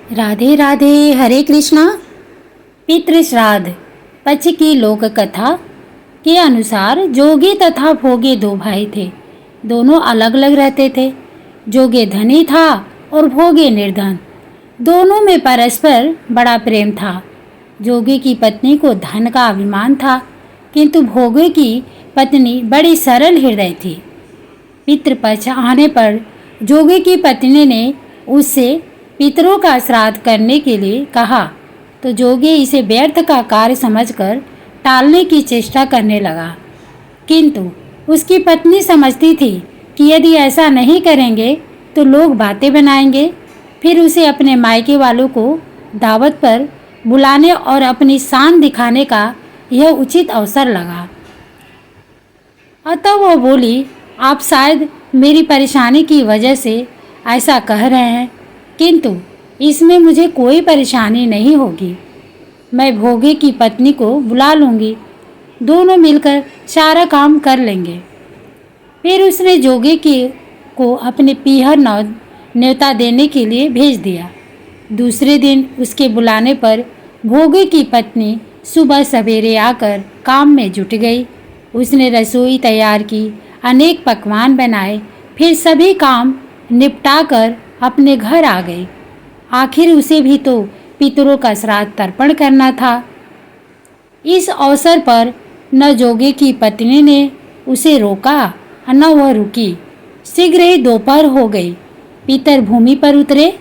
राधे राधे। हरे कृष्णा। पितृ श्राद्ध पक्ष की लोक कथा के अनुसार जोगी तथा भोगे दो भाई थे। दोनों अलग अलग रहते थे। जोगे धनी था और भोगे निर्धन। दोनों में परस्पर बड़ा प्रेम था। जोगी की पत्नी को धन का अभिमान था, किंतु भोगे की पत्नी बड़ी सरल हृदय थी। पितृपक्ष आने पर जोगी की पत्नी ने उससे पितरों का श्राद्ध करने के लिए कहा, तो जोगी इसे व्यर्थ का कार्य समझकर टालने की चेष्टा करने लगा। किंतु उसकी पत्नी समझती थी कि यदि ऐसा नहीं करेंगे तो लोग बातें बनाएंगे। फिर उसे अपने मायके वालों को दावत पर बुलाने और अपनी शान दिखाने का यह उचित अवसर लगा। अतः वह बोली, आप शायद मेरी परेशानी की वजह से ऐसा कह रहे हैं, किंतु इसमें मुझे कोई परेशानी नहीं होगी। मैं भोगे की पत्नी को बुला लूँगी, दोनों मिलकर सारा काम कर लेंगे। फिर उसने जोगी को अपने पीहर न्योता देने के लिए भेज दिया। दूसरे दिन उसके बुलाने पर भोगे की पत्नी सुबह सवेरे आकर काम में जुट गई। उसने रसोई तैयार की, अनेक पकवान बनाए, फिर सभी काम निपटाकर अपने घर आ गई। आखिर उसे भी तो पितरों का श्राद्ध तर्पण करना था। इस अवसर पर न जोगे की पत्नी ने उसे रोका न वह रुकी। शीघ्र ही दोपहर हो गई। पितर भूमि पर उतरे।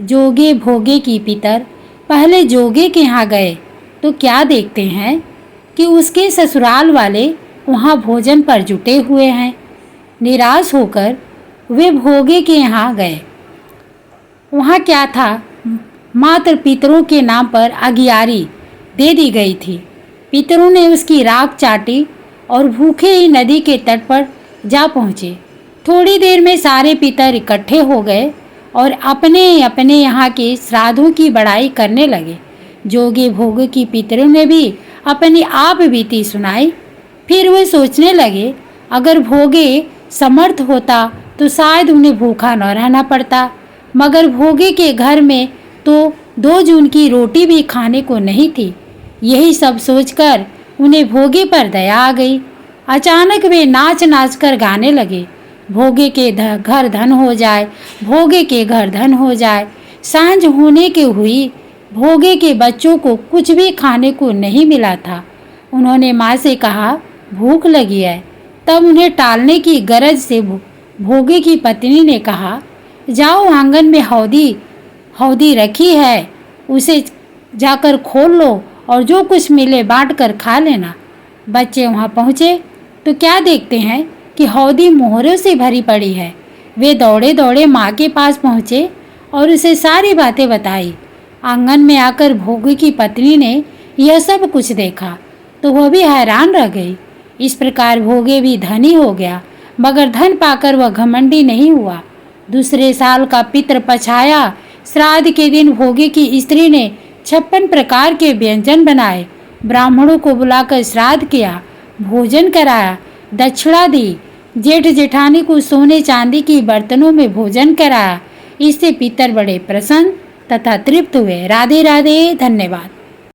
जोगे भोगे की पितर पहले जोगे के यहाँ गए तो क्या देखते हैं कि उसके ससुराल वाले वहाँ भोजन पर जुटे हुए हैं। निराश होकर वे भोगे के यहाँ गए। वहाँ क्या था, मात्र पितरों के नाम पर अगियारी दे दी गई थी। पितरों ने उसकी राख चाटी और भूखे ही नदी के तट पर जा पहुँचे। थोड़ी देर में सारे पितर इकट्ठे हो गए और अपने अपने यहाँ के श्राद्धों की बड़ाई करने लगे। जोगे भोगे की पितरों ने भी अपनी आप बीती सुनाई। फिर वे सोचने लगे, अगर भोगे समर्थ होता तो शायद उन्हें भूखा न रहना पड़ता, मगर भोगे के घर में तो 2 जून की रोटी भी खाने को नहीं थी। यही सब सोचकर उन्हें भोगे पर दया आ गई। अचानक वे नाच नाच कर गाने लगे, भोगे के घर धन हो जाए, भोगे के घर धन हो जाए। सांझ होने के हुई। भोगे के बच्चों को कुछ भी खाने को नहीं मिला था। उन्होंने माँ से कहा, भूख लगी है। तब उन्हें टालने की गरज से भोगे की पत्नी ने कहा, जाओ आंगन में हौदी रखी है, उसे जाकर खोल लो और जो कुछ मिले बांट कर खा लेना। बच्चे वहाँ पहुँचे तो क्या देखते हैं कि हौदी मोहरों से भरी पड़ी है। वे दौड़े दौड़े माँ के पास पहुँचे और उसे सारी बातें बताई। आंगन में आकर भोगे की पत्नी ने यह सब कुछ देखा तो वह भी हैरान रह गई। इस प्रकार भोगे भी धनी हो गया, मगर धन पाकर वह घमंडी नहीं हुआ। दूसरे साल का पितृपक्ष आया। श्राद्ध के दिन भोगे की स्त्री ने 56 प्रकार के व्यंजन बनाए। ब्राह्मणों को बुलाकर श्राद्ध किया, भोजन कराया, दक्षिणा दी। जेठ जेठानी को सोने चांदी की बर्तनों में भोजन कराया। इससे पितर बड़े प्रसन्न तथा तृप्त हुए। राधे राधे। धन्यवाद।